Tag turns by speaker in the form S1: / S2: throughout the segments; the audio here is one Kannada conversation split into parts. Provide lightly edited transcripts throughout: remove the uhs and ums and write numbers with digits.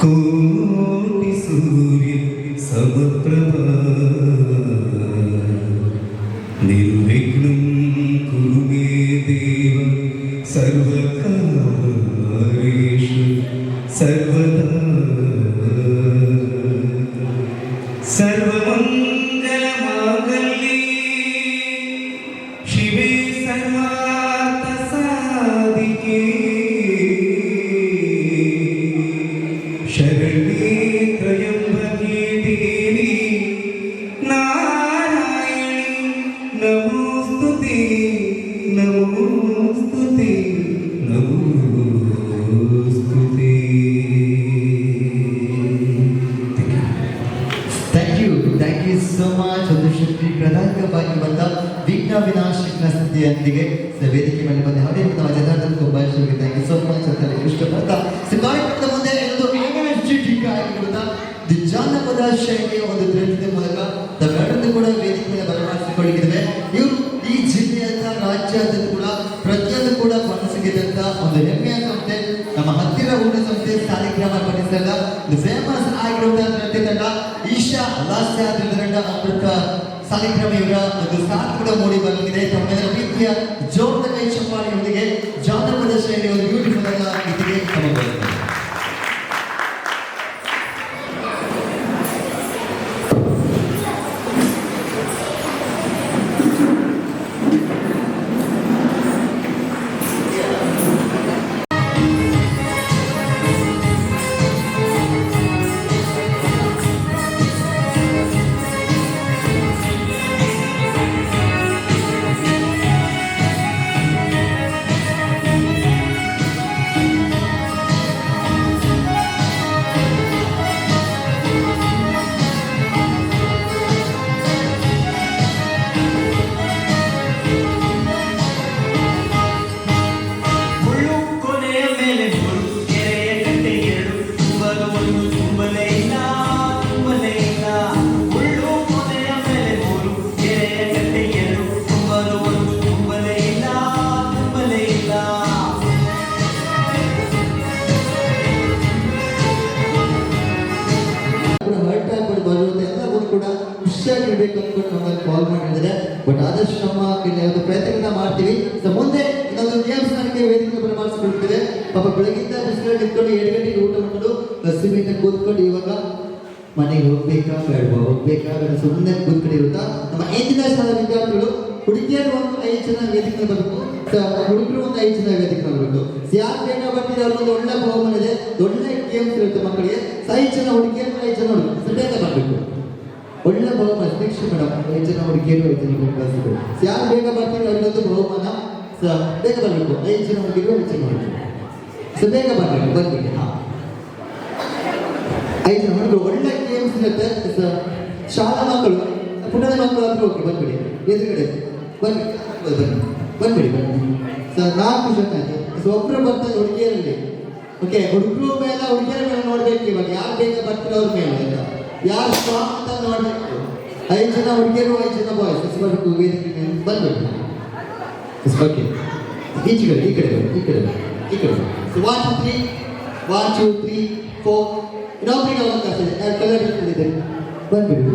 S1: ಕೋಟಿ ಸೂರ್ಯ ಸಮಪ್ರಭಾ ನಿರ್ವಿಘ್ನಂ ಕುರು ಮೇ ದೇವ ಸರ್ವಕಾರ್ಯೇಷು ಸರ್ವದಾ ಸರ್ವಮಂಗಲ ಮಾಂಗಲ್ಯೆ ಶಿವೆ ಸರ್ವಾರ್ಥ ಸಾಧಿಕೆ ಶರಣ್ಯೇ ತ್ರಯಂಬಕೆ ದೇವಿ ನಾರಾಯಣಿ ನಮೋಸ್ತುತೆ ನಮೋಸ್ತುತೆ ನಮೋಸ್ತುತೆ.
S2: Thank you so much. ಒಂದು ಶಕ್ತಿ ಪ್ರಧಾನವಾಗಿ ಬಂದ ವಿಘ್ನ ವಿನಾಶಕ ಸ್ಥಿತಿಯೊಂದಿಗೆ ವೇದಿಕೆ ಮೇಲೆ ಬಂದ ಹಾಗೆ ನಮ್ಮ ಜನಾರ್ದನ್ ಕುಂಬಾಶಿಗೆ ಥ್ಯಾಂಕ್ ಯು ಸೋ ಮಚ್ ಅಂತ ಇಷ್ಟಪಡ್ತಾ ಕಾರ್ಯಕ್ರಮದ ಮುಂದೆ ಒಂದು ಎನರ್ಜೆಟಿಕ್ ಆಗಿರುವಂತ ಜಾನಪದ ಶೈಲಿಯ ಒಂದು ನೃತ್ಯದ ಮೂಲಕ ತಾವೆಲ್ಲರೂ ಕೂಡ ವೇದಿಕೆ ಮೇಲೆ ಬರಮಾಡಿಸಿಕೊಂಡಿದ್ದೇವೆ. ಇವರು ಈ ಜಿಲ್ಲೆಯಂತ ರಾಜ್ಯಾದ್ಯಂತ ಕೂಡ ಪ್ರತಿಯೊಂದು ಕೂಡ ಮನಸ್ಸಿಗೆದಂತ ಒಂದು ಹೆಮ್ಮೆಯ ಸಂಸ್ಥೆ, ನಮ್ಮ ಹತ್ತಿರ ಊಟ ಸಂಸ್ಥೆ ಸಾಲಿಗ್ರಾಮ ಪರಿಸರದ ಒಂದು ಫೇಮಸ್ ಆಗಿರುವಂತಹ ನೃತ್ಯ ತಂಡ ಈಶಾ ಲಾಸ್ಯ ತಂಡ ಅಮೃತ ಸಾಲಿಗ್ರಾಮ ಇವರ ಒಂದು ಸಾಥ್ ಕೂಡ ಮೂಡಿ ಬರಲಿದೆ. ತಮ್ಮೆಲ್ಲರ ಪ್ರೀತಿಯ ಜೋರದ ಕೈ ಚಪ್ಪಾಳೆಯೊಂದಿಗೆ ಜಾನಪದ ಶೈಲಿಯ ಒಂದು ಬ್ಯೂಟಿಫುಲ್ ಆದ ಗೀತೆಗೆ ಸಮರ್ಪಿಸುತ್ತಾರೆ. ಖುಷಿಯಾಗಿರ್ಬೇಕು ಅಂದ್ಕೊಂಡು ನಮ್ಮಲ್ಲಿ ಕಾಲ್ ಮಾಡಿದ್ರೆ ಬಟ್ ಆದಷ್ಟು ನಮ್ಮ ಒಂದು ಪ್ರಯತ್ನಗಳನ್ನ ಮಾಡ್ತೀವಿ. ಮುಂದೆ ಇನ್ನೊಂದು ಗೇಮ್ಸ್ ನನಗೆ ವೇದಿಕೆ ಬರಮಾಡಿಸ್ಕೊಳ್ತಿದೆ. ಪಾಪ ಬೆಳಗಿಂದ ಬಿಸಿಲು ನಿಂತ್ಕೊಂಡು 7 ಗಂಟೆಗೆ ಊಟ ಮಾಡ್ಕೊಂಡು ಬಸ್ಸಿ ಮೇಲೆ ಕೂತ್ಕೊಂಡು ಇವಾಗ ಮನೆಗೆ ಹೋಗ್ಬೇಕಾ ಬೇಡ ಸುಮ್ಮನೆ ಕೂತ್ಕೊಂಡಿರುತ್ತಾ ನಮ್ಮ 5ನೇ ಶಾಲಾ ವಿದ್ಯಾರ್ಥಿಗಳು ಹುಡುಗಿಯರು ಒಂದು 5 ಜನ ವೇದಿಕೆ ಬರಬೇಕು, ಹುಡುಗರು ಒಂದು 5 ಜನ ವೇದಿಕೆ ಬರಬೇಕು. ಯಾರು ಬೇಗ ಬರ್ತಿದೆ ಅವ್ರಿಗೆ ಒಳ್ಳೆ ಬಹುಮಾನ ಇದೆ, ಒಳ್ಳೆ ಗೇಮ್ಸ್ ಇರುತ್ತೆ ಮಕ್ಕಳಿಗೆ. 5 ಜನ ಹುಡುಗಿಯರು 5 ಜನ ಹುಡುಗರು ಬೇಗ ಬರಬೇಕು. ಒಳ್ಳೆ ಬಹುಮಾನ ಶಿಕ್ಷೆ ಮೇಡಮ್ 5 ಜನ ಹುಡುಗಿಯರು 5 ಜನ ಹುಡುಗರು. ಯಾರು ಬೇಗ ಬರ್ತೀವಿ ಅವ್ರಿಗೊಂದು ಬಹುಮಾನ. ಬೇಗ ಬರಬೇಕು. 5 ಜನ ಹುಡುಗಿರು 5 ಜನ ಹುಡುಗರು ಬೇಗ ಬರಬೇಕು. ಬಂದ್ಬಿಡಿ. 5 ಜನ ಹುಡುಗರು ಒಳ್ಳೆ ಗೇಮ್ಸ್ ಇರುತ್ತೆ. ಶಾಲಾ ಮಕ್ಕಳು ಪುಟ್ಟದ ಮಕ್ಕಳು ಹತ್ರ ಹೋಗಿ ಬಂದ್ಬಿಡಿ. ಎದುರುಗಡೆ ಬಂದ್ಬಿಡಿ. 4 ಜನ ಒಬ್ಬರು ಬರ್ತಾರೆ ಹುಡುಗಿಯರಲ್ಲಿ. ಓಕೆ, ಹುಡುಗರು ಮೇಲೆ ಹುಡುಗಿಯರ ಮೇಲೆ ನೋಡ್ಬೇಕು. ಇವಾಗ ಯಾರು ಬೇಗ ಬರ್ತೀರೋ ಅವ್ರ ಮೇಲೆ ಯಾರು ಸ್ಟ್ರಾಂಗ್ ಅಂತ ನೋಡ್ಬೇಕು. 5 ಜನ ಹುಡುಗಿಯರು 5 ಜನ ಬಾಯ್ಸ್ ಬರ್ಬೇಕು. ವೇದಿಕೆ ಬಂದ್ಬಿಟ್ಟು ಓಕೆ, ಈ ಕಡೆ 1 2 3 4 ಇನ್ನೊಬ್ಬರಿಗೆ ಅವಕಾಶ ಇದೆ. ಕಲರ್ ಇದೆ, ಬಂದ್ಬಿಡು.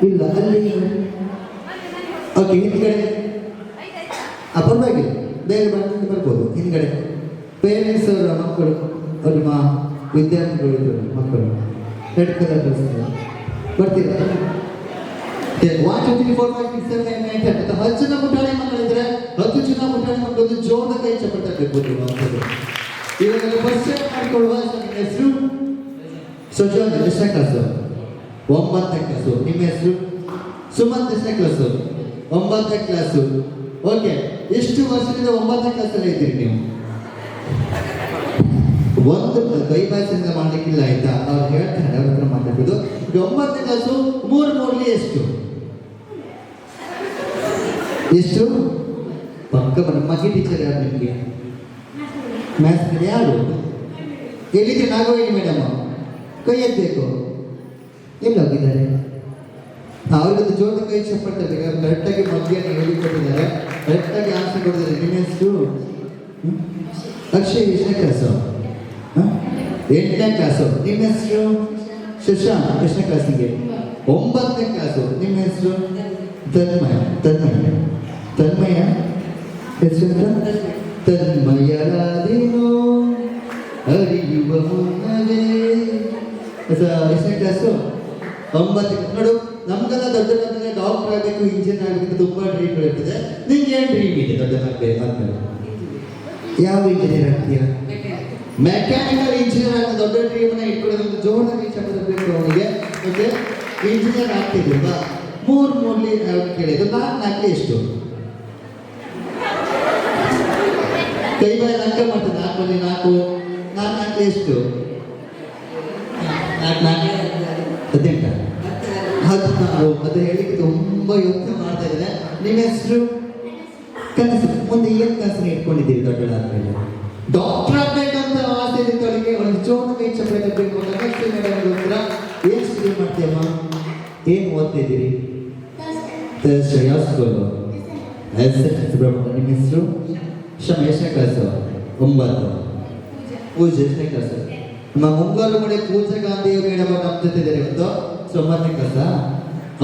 S2: ಇಲ್ಲ ಅಲ್ಲಿ ಓಕೆ, ಹಿಂದ್ಗಡೆ ಪರವಾಗಿಲ್ಲ, ಬೇಗ ಬರ್ಬೋದು. ಹಿಂದ್ಗಡೆ ಪೇರೆಂಟ್ಸ್ ಅವರ ಮಕ್ಕಳು, ಅವ್ರ ವಿದ್ಯಾರ್ಥಿಗಳು ಇದ್ದರು ಮಕ್ಕಳು ರೆಡ್ ಕಲರ್ ಡ್ರೆಸ್ ಬರ್ತೀರಾ? 1 2 3 4 5 6 7 8 9 10 10 ಜನ ಪುಟಾಣಿ ಮಕ್ಕಳಿದ್ರೆ 10 ಜನ ಪುಟಾಣಿ ಮಕ್ಕಳು ಜೋರದ ಕೈ ಚಪ್ಪಟೆ ಬೇಕು. ಇವಾಗ ಫಸ್ಟ್ ಟೈಮ್ ಮಾಡ್ಕೊಳ್ಳುವ ಹೆಸರು ಸುಜಾನ್, ಎಷ್ಟನೇ ಕ್ಲಾಸು? 9ನೇ ಕ್ಲಾಸು. ನಿಮ್ಮ ಹೆಸರು? ಸುಮಂತ್, ಎಷ್ಟನೇ ಕ್ಲಾಸು? 9ನೇ ಕ್ಲಾಸು. ಓಕೆ, ಎಷ್ಟು ವರ್ಷದಿಂದ 9ನೇ ಕ್ಲಾಸಲ್ಲಿ ಇದ್ದೀರಿ ನೀವು? ಒಂದು ಕೈಬಾಸಿಂದ ಮಾಡ್ಲಿಕ್ಕಿಲ್ಲ ಆಯ್ತಾ? ಅವ್ರು ಹೇಳ್ತಾರೆ, ಅವ್ರ ಹತ್ರ ಮಾತಾಡೋದು. 9ನೇ ಕ್ಲಾಸು 3 ಎಷ್ಟು ಪಕ್ಕ ಮಗಿ ಟೀಚರ್ ಯಾರು ನಿಮಗೆ? ಮ್ಯಾಥ್ಸ್ ಯಾರು? ಎಲ್ಲಿದೆ? ನಾಗವೇಣಿ ಮೇಡಮ್ ಕೈ ಎತ್ತಬೇಕು. ಎಲ್ಲಿ ಹೋಗಿದ್ದಾರೆ? ಅವ್ರಿಗೊಂದು ಜೋರ ಕೈ ಚಪ್ಪಟ್ಟೆ ಕರೆಕ್ಟಾಗಿ ಮಧ್ಯಾಹ್ನ ಹೇಳಿಕೊಟ್ಟಿದ್ದಾರೆ, ಕರೆಕ್ಟಾಗಿ ಆನ್ಸರ್ ಕೊಟ್ಟಿದ್ದಾರೆ. ನಿಮ್ಮ ಹೆಸರು ಅಕ್ಷಯ್, ಎಷ್ಟನೇ ಕ್ಲಾಸು? 8ನೇ ಕ್ಲಾಸು. ನಿಮ್ಮ ಹೆಸರು ಶಶಾಂಕ್, ಎಷ್ಟನೇ ಕ್ಲಾಸಿಗೆ? 9ನೇ ಕ್ಲಾಸು. ನಿಮ್ಮ ಹೆಸರು ತನ್ಮಯ. ತನ್ಮಯ ಹೆಸರು ತನ್ಮಯರಾದೇನೋ ಅರಿಯುವ ಮುನ್ನವೇ. ಎಷ್ಟನೇ ಕ್ಲಾಸು? 9. ನೋಡು, ನಮ್ಗೆಲ್ಲ ದೊಡ್ಡದಾದ್ಮೇಲೆ ಡಾಕ್ಟರ್ ಆಗಬೇಕು, ಇಂಜಿನಿಯರ್ ಆಗಬೇಕು, ತುಂಬಾ ಡ್ರೀಮ್ಗಳು ಇರ್ತದೆ. ನಿಂಗೆ ಏನು ಡ್ರೀಮ್ ಇದೆ ದೊಡ್ಡದಾಗಬೇಕು ಆದ್ಮೇಲೆ? ಯಾವ ಇಂಜಿನಿಯರ್ ಆಗ್ತೀಯಾ? ಮೆಕ್ಯಾನಿಕಲ್ ಇಂಜಿನಿಯರ್ ಆಗ ದೊಡ್ಡ ಡ್ರೀಮ್ನ ಇಟ್ಕೊಳ್ಳೋದು. ಜೋರಾಗಿ ಚಪ್ಪಬೇಕು ಅವನಿಗೆ. Okay, engineer ಆಗ್ತಿದ್ವಾ? 3 ಕೇಳಿದ್ದು. 4 ಎಷ್ಟು? ಕೈ ಬಾಯಿ ನಕ್ಕ ಮಾಡ್ತದೆ. 4 4 ಎಷ್ಟು? 18 16. ಅದು ಹೇಳಿಕ್ಕೆ ತುಂಬಾ ಯೋಚನೆ ಮಾಡ್ತಾ ಇದ್ದೇನೆ. ನಿಮ್ಮ ಹೆಸರು? ಕನಸು. ಮುಂದೆ ಏನು ಕನಸು ಇಟ್ಕೊಂಡಿದ್ದೀರಿ ದೊಡ್ಡದಾದ್ಮೇಲೆ? ಡಾಕ್ಟರ್ ಆಗ್ಬೇಕಂತ ಆಸೆ ಇತ್ತು ಅವರಿಗೆ. ಒಂದು ಜೋರ ಕೈ ಚಪ್ಪಲಿ ಕಟ್ಟಬೇಕು ಅಂತ ಕನಸು ಮಾಡೋದ್ರ. ಏನು ಸ್ಟಡಿ ಮಾಡ್ತೀಯಮ್ಮ? ಏನು ಓದ್ತಿದ್ದೀರಿ? ಯಾವ ಸ್ಕೂಲು? ಸುಬ್ರಹ್ಮಣ್ಯ. ನಿಮ್ಮ ಹೆಸರು? ಶ್ರಮ. ಎಷ್ಟನೇ ಕ್ಲಾಸು? 9. ಪೂಜೆ ಎಷ್ಟನೇ ಕ್ಲಾಸು? ನಮ್ಮ ಮುಂಗಾರು ಮಳೆ ಪೂಜಾ ಗಾಂಧಿ ಮೇಡಮ್ ನಮ್ಮ ಜೊತೆ ಇದ್ದಾರೆ ಇವತ್ತು. 9ನೇ ಕ್ಲಾಸ.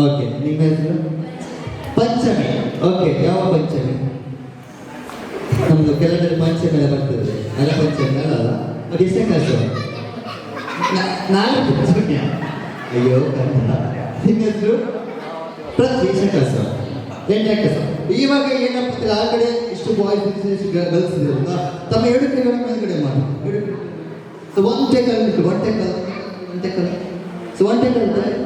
S2: ಓಕೆ, ನಿಮ್ಮ ಹೆಸರು? ಪಂಚಮಿ. ಓಕೆ, ಯಾವ ಪಂಚಮಿ? ನಮ್ದು ಕೆಲವರು ಪಂಚಮಿ ಎಲ್ಲ ಬರ್ತದೆ. ಅಲ್ಲ ಪಂಚಮಿ ಅಲ್ಲ. ಓಕೆ, ಎಷ್ಟನೇ ಕ್ಲಾಸು? 4 ಪಂಚಮಿ. ಅಯ್ಯೋ ಕನ್ನಡ. ನಿಮ್ಮ ಹೆಸರು? ಪ್ರತಿ. ಎಷ್ಟನೇ ಕ್ಲಾಸು? 8ನೇ ಕ್ಲಾಸು. ಇವಾಗ ಏನಪ್ಪ, ಆ ಕಡೆ ಇಷ್ಟು ಬಾಯ್ಸ್ ಇಷ್ಟು ಗರ್ಲ್ಸ್ ಇರೋದ್ರಿಂದ ತಮ್ಮ 2 ಕೈಗಳ ಮೇಲ್ಗಡೆ ಮಾಡಿ. ಒನ್ ಟೇಕಲ್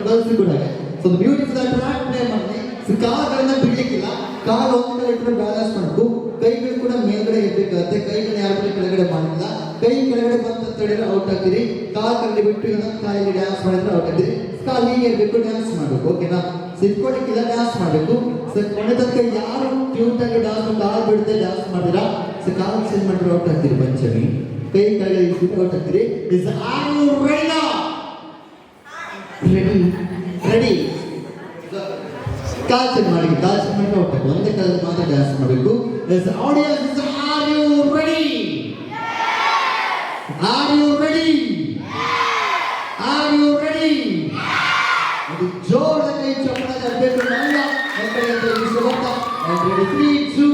S2: ಗರ್ಲ್ಸ್ ಕೂಡ ಹಾಗೆ. ಸೊ ಬ್ಯೂಟಿಫುಲ್ ಟ್ರ್ಯಾಕ್ ಪ್ಲೇ ಮಾಡಿ. ಕಾಲುಗಳನ್ನ ಬಿಡ್ಲಿಕ್ಕಿಲ್ಲ. ಕಾಲು ಒಂದು ಕಡೆ ಇಟ್ಟರೆ ಬ್ಯಾಲೆನ್ಸ್ ಮಾಡಬೇಕು. ಕೈಗಳು ಕೂಡ ಮೇಲ್ಗಡೆ ಇರ್ಬೇಕಾಗುತ್ತೆ. ಕೈಗಳನ್ನ ಯಾರು ಕೂಡ ಕೆಳಗಡೆ ಮಾಡಿಲ್ಲ. ಕೈ ಕೆಳಗಡೆ ಬಂತ ಹೇಳಿದ್ರೆ ಔಟ್ ಆಗ್ತೀರಿ. ಕಾಲು ಕಡೆ ಬಿಟ್ಟು ಕಾಲಿಗೆ ಡ್ಯಾನ್ಸ್ ಮಾಡಿದ್ರೆ ಔಟ್ ಆಗ್ತೀರಿ. ಕಾಲು ಹೀಗೆ ಇರಬೇಕು, ಡ್ಯಾನ್ಸ್ ಮಾಡಬೇಕು. ಓಕೆನಾ? ಸಿಕ್ಕೋಳಿಕ್ಕಿಲ್ಲ, ಡ್ಯಾನ್ಸ್ ಮಾಡಬೇಕು. ಸೊ ಕೊನೆ ತನಕ ಯಾರು ಕ್ಯೂಟ್ ಆಗಿ ಡ್ಯಾನ್ಸ್ ಕಾಲು ಬಿಡದೆ ಡ್ಯಾನ್ಸ್ ಮಾಡಿರಾ ಸೊ ಕಾಲು ಚೇಂಜ್ ಮಾಡಿದ್ರೆ ಔಟ್ ಆಗ್ತೀರಿ. ಪಂಚಮಿ ಕೈ ಕೆಳಗಡೆ ಇಟ್ಟು ಔಟ್ ಆಗ್ತೀರಿ. Is are you ready? ಕಾಲ್ ಚೇಂಜ್ ಮಾಡಿ, ಕಾಲ್ ಚೇಂಜ್ ಮಾಡಿ ಔಟ್ ಆಗ್ಬೇಕು. ಒಂದೇ ಕಾಲ ಮಾತ್ರ ಡ್ಯಾನ್ಸ್ ಮಾಡಬೇಕು. Audience, are you ready? Are you ready? Are you ready? ಅದು ಜೋರ ಕೈ ಚಪ್ಪಳ ತರಬೇಕು. ನನ್ನ ಮಕ್ಕಳಿಗೆ 3, 2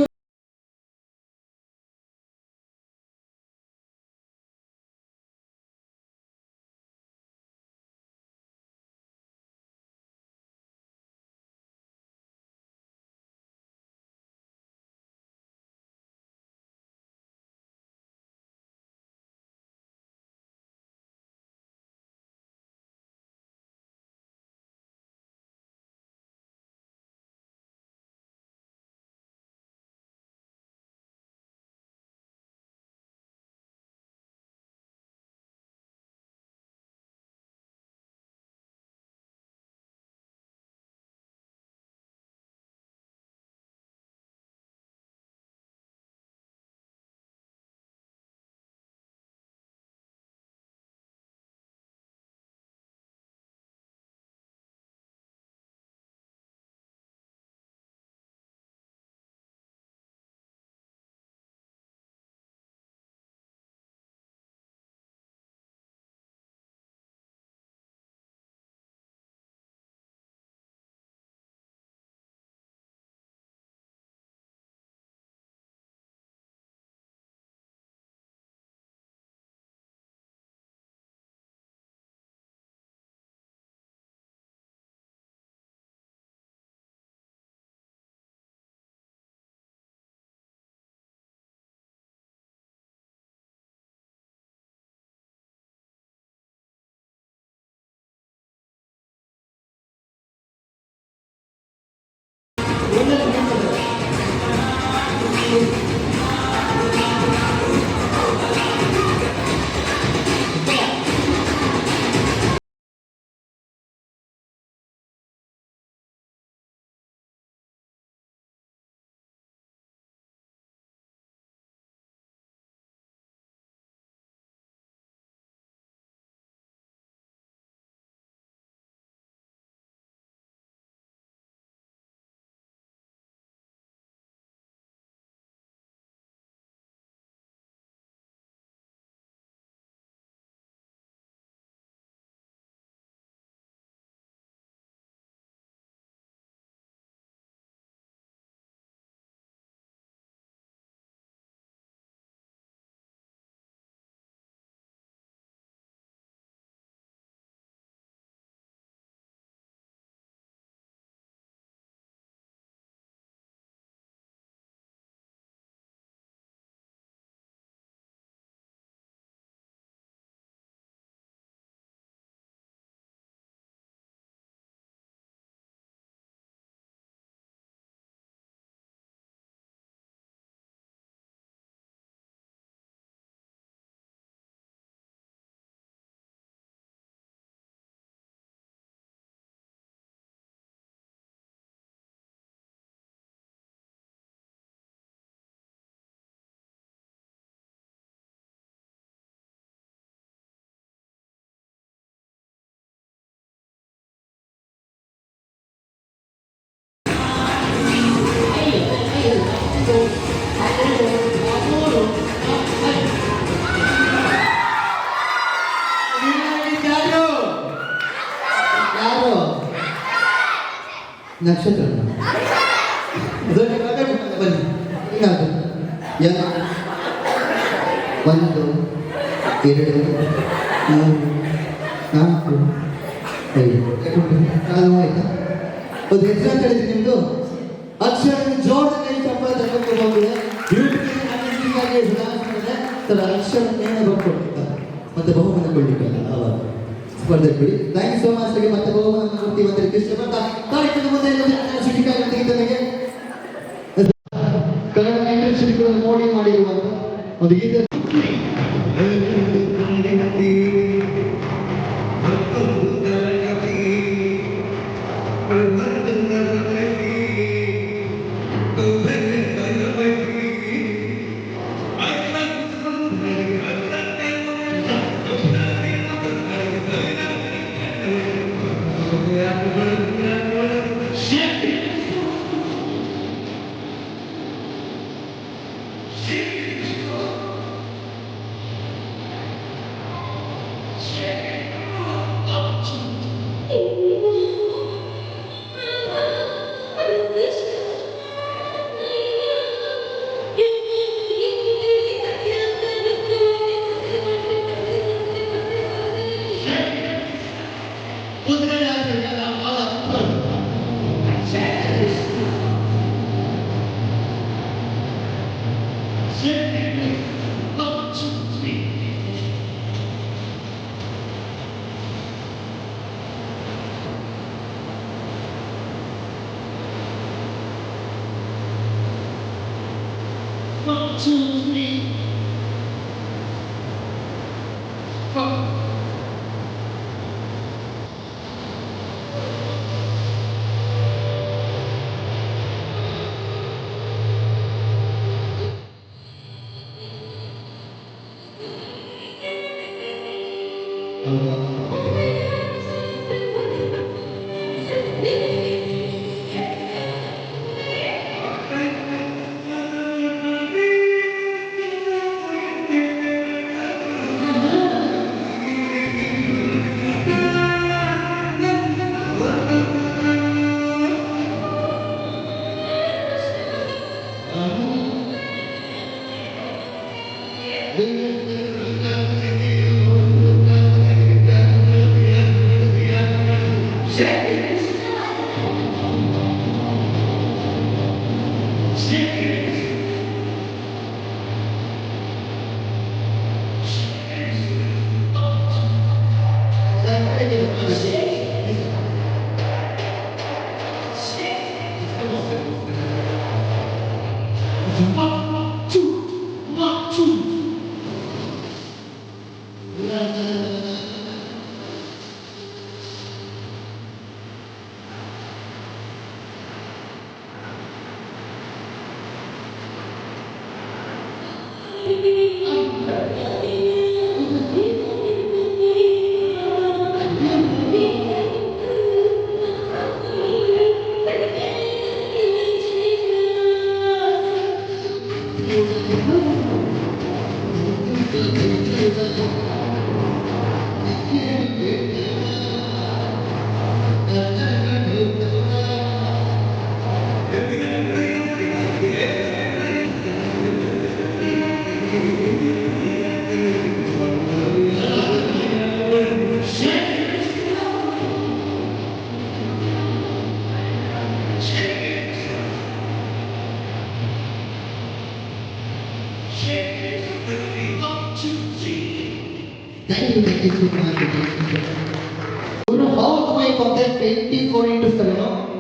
S2: ನಕ್ಷತ್ರ ಬನ್ನಿ ಯಾವುದು ಯಾರು 1 2 3 4 5 ಕಾಲು ಆಯ್ತಾ ಒಂದು ಹೆಸರು ಅಂತ ಹೇಳಿದ್ರಿ ನಿಮ್ದು ಅಕ್ಷರ ಜೋಡಣೆ ಚಪ್ಪಳ ತಗೊಂಡು ಸರ್ ಅಕ್ಷರ ನೇಣ ಬರ್ಕೊಡ್ತಿದ್ದಾರೆ ಮತ್ತೆ ಬಹುಮಾನ ಕೊಡ್ಲಿಕ್ಕಲ್ಲ ಅವಾಗ ಸ್ಪರ್ಧೆ ಕೊಡಿ. Thank you so much. ಮತ್ತೆ ಬಹುಮಾನ ಕೊಡ್ತೀವಿ ಅಂತ ಇಷ್ಟಪಟ್ಟ ಕಾರ್ಯಕ್ರಮದ ಮುಂದೆ ಶಿಟಿಕಾಗಿ ತೆಗೆದನಿಗೆ ಕನ್ನಡ ಇಂಡಸ್ಟ್ರಿಗಳನ್ನು ಮೋಡಿ ಮಾಡಿರುವಂತ ಒಂದು ಗೀತೆ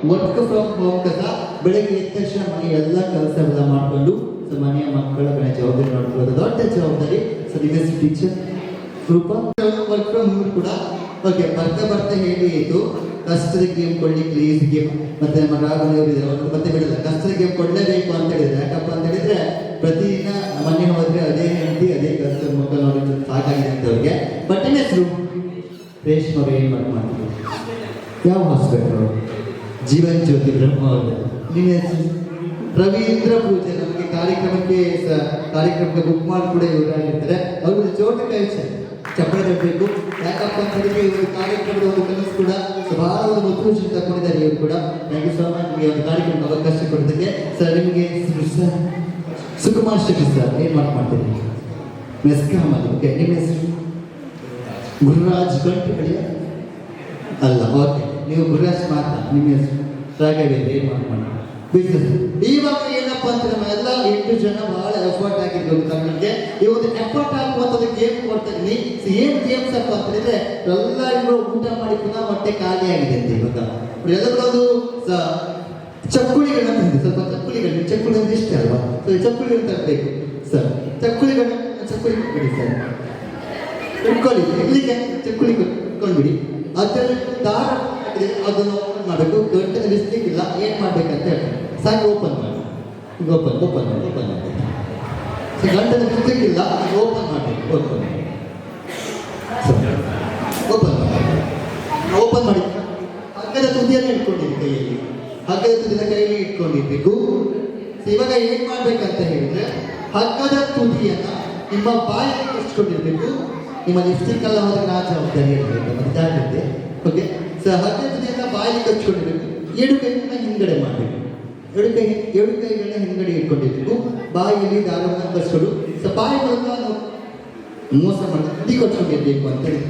S2: ವರ್ಕ್ ಫ್ರಮ್ ಹೋಮ್ ಕಸ ಬೆಳಗ್ಗೆ ಎದ್ದ ತಕ್ಷಣ ಮನೆ ಎಲ್ಲ ಕೆಲಸವೆಲ್ಲ ಮಾಡಿಕೊಂಡು ಸೊ ಮನೆಯ ಮಕ್ಕಳ ಮೇಲೆ ಜವಾಬ್ದಾರಿ ನೋಡ್ಕೊಳ್ಳೋದು ದೊಡ್ಡ ಜವಾಬ್ದಾರಿ. ಸೊ ದಿಸ್ ಟೀಚರ್ ರೂಪ ವರ್ಕ್ ಫ್ರಮ್ ಹೋಮ್ ಕೂಡ ಓಕೆ ಬರ್ತಾ ಹೇಳಿ ಆಯಿತು. ಕಷ್ಟದ ಗೇಮ್ ಕೊಡ್ಲಿಕ್ಕೆ ಈಸಿ ಗೇಮ್ ಮತ್ತೆ ನಮ್ಮ ರಾಘವೇಂದ್ರ ಮತ್ತೆ ಬಿಡಲ್ಲ ಕಷ್ಟದ ಗೇಮ್ ಕೊಡಲೇಬೇಕು ಅಂತ ಹೇಳಿದ್ರೆ ಯಾಕಪ್ಪ ಅಂತ ಹೇಳಿದ್ರೆ ಪ್ರತಿದಿನ ಮನೆ ಹೋದ್ರೆ ಅದೇ ಹೆಂಡತಿ ಅದೇ ಕಷ್ಟದ ಮಕ್ಕಳು ನೋಡಿ ಸಾಕಾಗಿದೆ ಅಂತ ಅವ್ರಿಗೆ. ಬಟ್ ನಿಮ್ಮ ಹೆಸರು ರೇಷ್ಮೆ ಏನು ಮಾಡ್ತೀವಿ ಯಾವ ಹಾಸ್ಪಿಟಲ್ ಜೀವನ್ ಜ್ಯೋತಿ ಬ್ರಹ್ಮ ಅವರು. ನಿಮ್ಮ ಹೆಸರು ರವೀಂದ್ರ ಪೂಜೆ. ನಮಗೆ ಕಾರ್ಯಕ್ರಮಕ್ಕೆ ಬುಕ್ ಮಾಡಿ ಕೂಡ ಇವರಾಗಿರ್ತಾರೆ. ಅವ್ರಿಗೆ ಜೋಟ ಕೈ ಚಪ್ಪಳೆ ತಟ್ಟಬೇಕು. ಯಾಕಪ್ಪ ಅಂತ ಹೇಳಿದ್ರೆ ಇವರು ಕಾರ್ಯಕ್ರಮದ ಒಂದು ಕನಸು ಕೂಡ ಬಹಳ ಒಂದು ಮೊತ್ತವನ್ನು ತಗೊಂಡಿದ್ದಾರೆ ಇವರು ಕೂಡ. ಥ್ಯಾಂಕ್ ಯು ಸೋ ಮಚ್ ನಿಮಗೆ ಒಂದು ಕಾರ್ಯಕ್ರಮದ ಅವಕಾಶ ಕೊಡೋದಕ್ಕೆ. ಸರ್ ನಿಮಗೆ ಸುಕುಮಾರ್ ಶೆಟ್ಟಿ ಸರ್ ಏನು ಮಾಡ್ತೀರಿ? ಮೆಸ್ಕಾಮಲ್ಲಿ. ಓಕೆ, ನಿಮ್ಮ ಹೆಸರು? ಗುರುರಾಜ್ ಗಂಟೆಗಳಿಯ ಅಲ್ಲ. ಓಕೆ, ನೀವು ಗುರುರಾಜ್ ಮಾತಾ. ನಿಮ್ಮ ಹೆಸರು ರಾಘವೇಂದ್ರ. ಏನು ಮಾಡ್ಕೊಂಡು ಬಿಸ್ನೆಸ್. ಇವಾಗ ಏನಪ್ಪ ಅಂತ ನಮ್ಮ ಎಲ್ಲ 8 ಜನ ಬಹಳ ಎಫರ್ಟ್ ಆಗಿರ್ಬೇಕು ನಮಗೆ. ಈ ಒಂದು ಎಫರ್ಟ್ ಹಾಕುವಂಥದ್ದು ಗೇಮ್ ಕೊಡ್ತಾ ಇದ್ದೀನಿ. ಏನು ಗೇಮ್ಸ್ ಅಪ್ಪ ಅಂತ ಹೇಳಿದ್ರೆ ಎಲ್ಲರಿಗೂ ಊಟ ಮಾಡಿ ಪುನಃ ಹೊಟ್ಟೆ ಖಾಲಿ ಆಗಿದೆ ಅಂತ ಇವಾಗ ಎಲ್ಲರೂ ಅದು ಚಕ್ಕುಳಿಗಳನ್ನ ತಂದೆ. ಸ್ವಲ್ಪ ಚಕ್ಕುಳಿ ಅಂದ್ರೆ ಇಷ್ಟ ಅಲ್ವಾ? ಸೊ ಚಕ್ಕುಳಿಗಳನ್ನ ತರಬೇಕು ಸರ್. ಚಕ್ಕುಳಿ ಬಿಡಿ ಸರ್, ಇಟ್ಕೊಳ್ಳಿ. ಇಲ್ಲಿಗೆ ಚಕ್ಕುಳಿ ಇಟ್ಕೊಂಡ್ಬಿಡಿ. ಅದರಲ್ಲಿ ದಾರ ಅದನ್ನು ಓಪನ್ ಮಾಡಬೇಕು. ಗಂಟೆ ನಿಲ್ಲಿಸ್ಲಿಕ್ಕಿಲ್ಲ. ಏನು ಮಾಡ್ಬೇಕಂತ ಹೇಳ್ತಾರೆ. ಸಾಕು ಓಪನ್ ಮಾಡಿ. ಓಪನ್ ಮಾಡಿ. ಗಂಟೆ ನಿಲ್ಲಿಸ್ಲಿಕ್ಕಿಲ್ಲ. ಓಪನ್ ಮಾಡಬೇಕು. ಓಪನ್ ಮಾಡಿ. ಹಗ್ಗದ ತುದಿಯನ್ನು ಇಟ್ಕೊಂಡಿರಿ ಕೈಯಲ್ಲಿ. ಹಗ್ಗದ ತುದಿನ ಕೈಯಲ್ಲಿ ಇಟ್ಕೊಂಡಿರ್ಬೇಕು. ಇವಾಗ ಏನ್ ಮಾಡ್ಬೇಕಂತ ಹೇಳಿದ್ರೆ ಹಗ್ಗದ ತುದಿಯನ್ನ ನಿಮ್ಮ ಬಾಯಲ್ಲಿ ಕಚ್ಕೊಂಡಿರ್ಬೇಕು. ನಿಮ್ಮ ಲಿಪ್ಸ್ಟಿಕ್ ಎಲ್ಲ ಹೋದ್ರೆ ನಾ ಜವಾಬ್ದಾರಿ ಇರಬೇಕು. ಓಕೆ ಸರ್, ಹಗ್ಗದ ತುದಿಯನ್ನ ಬಾಯಲ್ಲಿ ಕಚ್ಕೊಂಡಿರ್ಬೇಕು. 2 ಕೈಗಳನ್ನ ಹಿಂದ್ಗಡೆ ಮಾಡಬೇಕು. 2 ಕೈಗಳನ್ನ ಹಿಂದ್ಗಡೆ ಇಟ್ಕೊಂಡಿರ್ಬೇಕು. ಬಾಯಲ್ಲಿ ದಾರವನ್ನು ಕಚ್ಕೊಂಡು ಬಾಯಿ ಮೂಲಕ ಮೋಸ ಮಾಡಿ ತುದಿ ಕಚ್ಕೊಂಡಿರ್ಬೇಕು ಅಂತ ಹೇಳಿ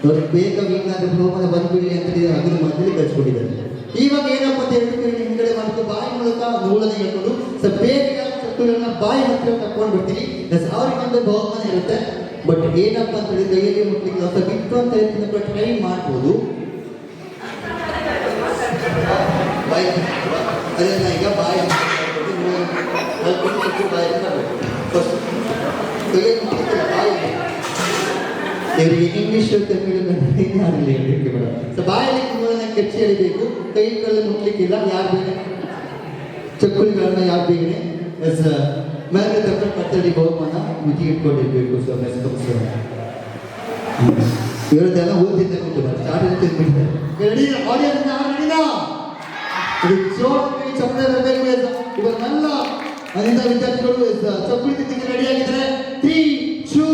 S2: ಅವ್ರಿಗೆ ಬೇಗ ವೀಕ್ನಾದ್ರೆ ಹೋಮನ ಬಂದ್ಬಿಡಿ ಅಂತ ಅದನ್ನ ಮೊದಲೇ ಕಚ್ಕೊಂಡಿದ್ದಾರೆ. ಇವಾಗ ಏನಪ್ಪ ಅಂತ 2 ಕೈ ಹಿಂದ್ಗಡೆ ಮಾಡ್ಕೊಂಡು ಬಾಯಿ ಮೂಲಕ ನೂಲನೆ ಹೇಳ್ಕೊಂಡು ಬೇಗ ಚಕ್ಕುಗಳನ್ನ ಬಾಯಿ ಹತ್ರ ತಕೊಂಡು ಬಿಡ್ತೀನಿ. ಅವ್ರಿಗೆ ಒಂದು ಬಹುಮಾನ ಇರುತ್ತೆ. ಬಟ್ ಏನಪ್ಪ ಅಂತ ಹೇಳಿ ಕೈಯಲ್ಲಿ ಮುಟ್ಲಿಕ್ಕೆ ಸ್ವಲ್ಪ ಬಿಟ್ಟು ಅಂತ ಹೇಳ್ತೀನಿ. ಟ್ರೈ ಮಾಡ್ಬೋದು. ಅದನ್ನ ಈಗ ಬಾಯಿ ಇವರಿಗೆ ಇಂಗ್ಲಿಷ್ ತಮಿಳು ಹೇಳಲಿಕ್ಕೆ ಬೇಡ. ಸೊ ಬಾಯಲ್ಲಿ ಮೂಲನ ಕಚ್ಚಿ ಎಳಿಬೇಕು. ಕೈಗಳಲ್ಲಿ ಮುಟ್ಲಿಕ್ಕಿಲ್ಲ. ಯಾರು ಬೇಗ ಚಕ್ಕುಳಿಗಳನ್ನ ಯಾರು ಬೇಗನೆ ಮೇಲೆ ತಗೊಂಡು ಪತ್ತಡಿ ಬಹುಮಾನ ಮಿತಿ ಇಟ್ಕೊಂಡಿರ್ಬೇಕು. ಸೊ ಇವರದೆಲ್ಲ ಓದಿದ್ದ ಸ್ಟಾರ್ಟಿಂಗ್ ತಿಂದ್ಬಿಡ್ತಾರೆ. ಆಡಿಯನ್ಸ್ ಚಪ್ಪಳೆ ಬರಬೇಕು. ಇವನ್ನೆಲ್ಲ ಅನಿತ ವಿದ್ಯಾರ್ಥಿಗಳು ಚಪ್ಪಳಿ ತಿಂದಿಗೆ ರೆಡಿ ಆಗಿದ್ದಾರೆ. 3, 2,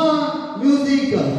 S2: 1 ಮ್ಯೂಸಿಕ್ ಆನ್.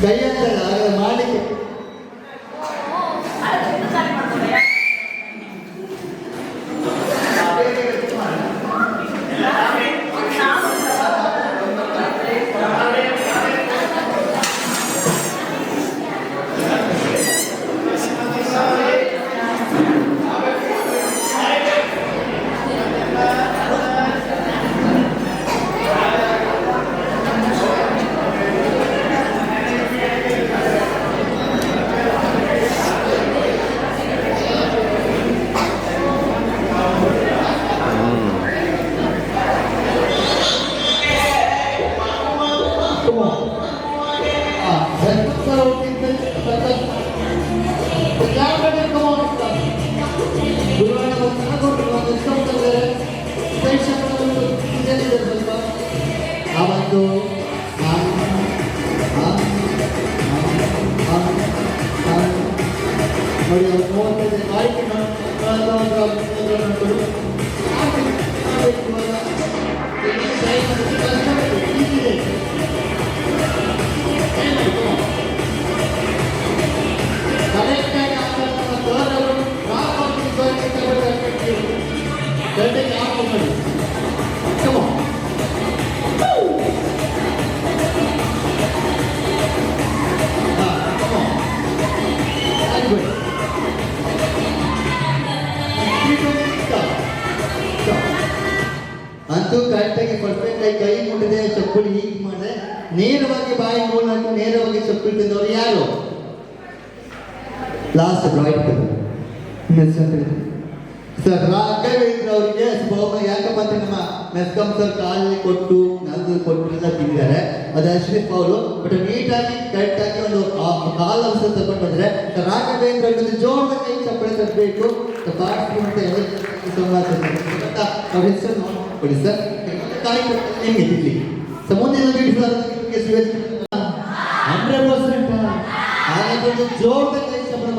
S2: ಕೈಯಂತಲ್ಲ ಮಾಡಿಕೆ Come on. Come on. That's good. ಅಂತೂ ಕರೆಕ್ಟಾಗಿ ಪರ್ಫೆಕ್ಟ್ ಆಗಿ ಕೈ ಮುಟ್ಟಿದೆ ಚಪ್ಪಲಿ ಹೀಗೆ ಮಾಡಿದೆ ನೇರವಾಗಿ ಬಾಯಿ ಮೂಲಕ ನೇರವಾಗಿ ಚಪ್ಪಲಿ ತಿಂದವರು ಯಾರು ಲಾಸ್ಟ್ ಬ್ರೈಟ್ ಸರ್ ರಾಘವೇಂದ್ರ ಅವರಿಗೆ ಬಹುಮಾನ ಯಾಕಪ್ಪ ಅಂತ ನಮ್ಮ ಮೆಸ್ಕಾಂ ಸರ್ ಕಾಲಲ್ಲಿ ಕೊಟ್ಟು ನಲ್ದು ಕೊಟ್ಟು ಎಲ್ಲ ತಿಂದಿದ್ದಾರೆ ಅದು ಅಶ್ರೀಫ್ ಅವರು ಬಟ್ ನೀಟಾಗಿ ಕರೆಕ್ಟಾಗಿ ಒಂದು ಕಾಲ ಔಷಧ ತಗೊಂಡು ಬಂದ್ರೆ ರಾಘವೇಂದ್ರ ಅವರಿಗೆ ಜೋರದ ಕೈ ಚಪ್ಪಳೆ ತರಬೇಕು ಬಾಟ್ಲಿ ಮತ್ತೆ ಎಲ್ಲ ಸಂವಾದ ಅವ್ರ ಹೆಸರು ನೋಡ್ಕೊಳ್ಳಿ ಸರ್ ಕಾರ್ಯಕ್ರಮ ಹೆಂಗೆ ತಿರ್ಲಿ ಸೊ ಮುಂದಿನ ಅಂದ್ರೆ ಹಾಗಾಗಿ ಜೋರದ ಕೈ ಚಪ್ಪಳೆ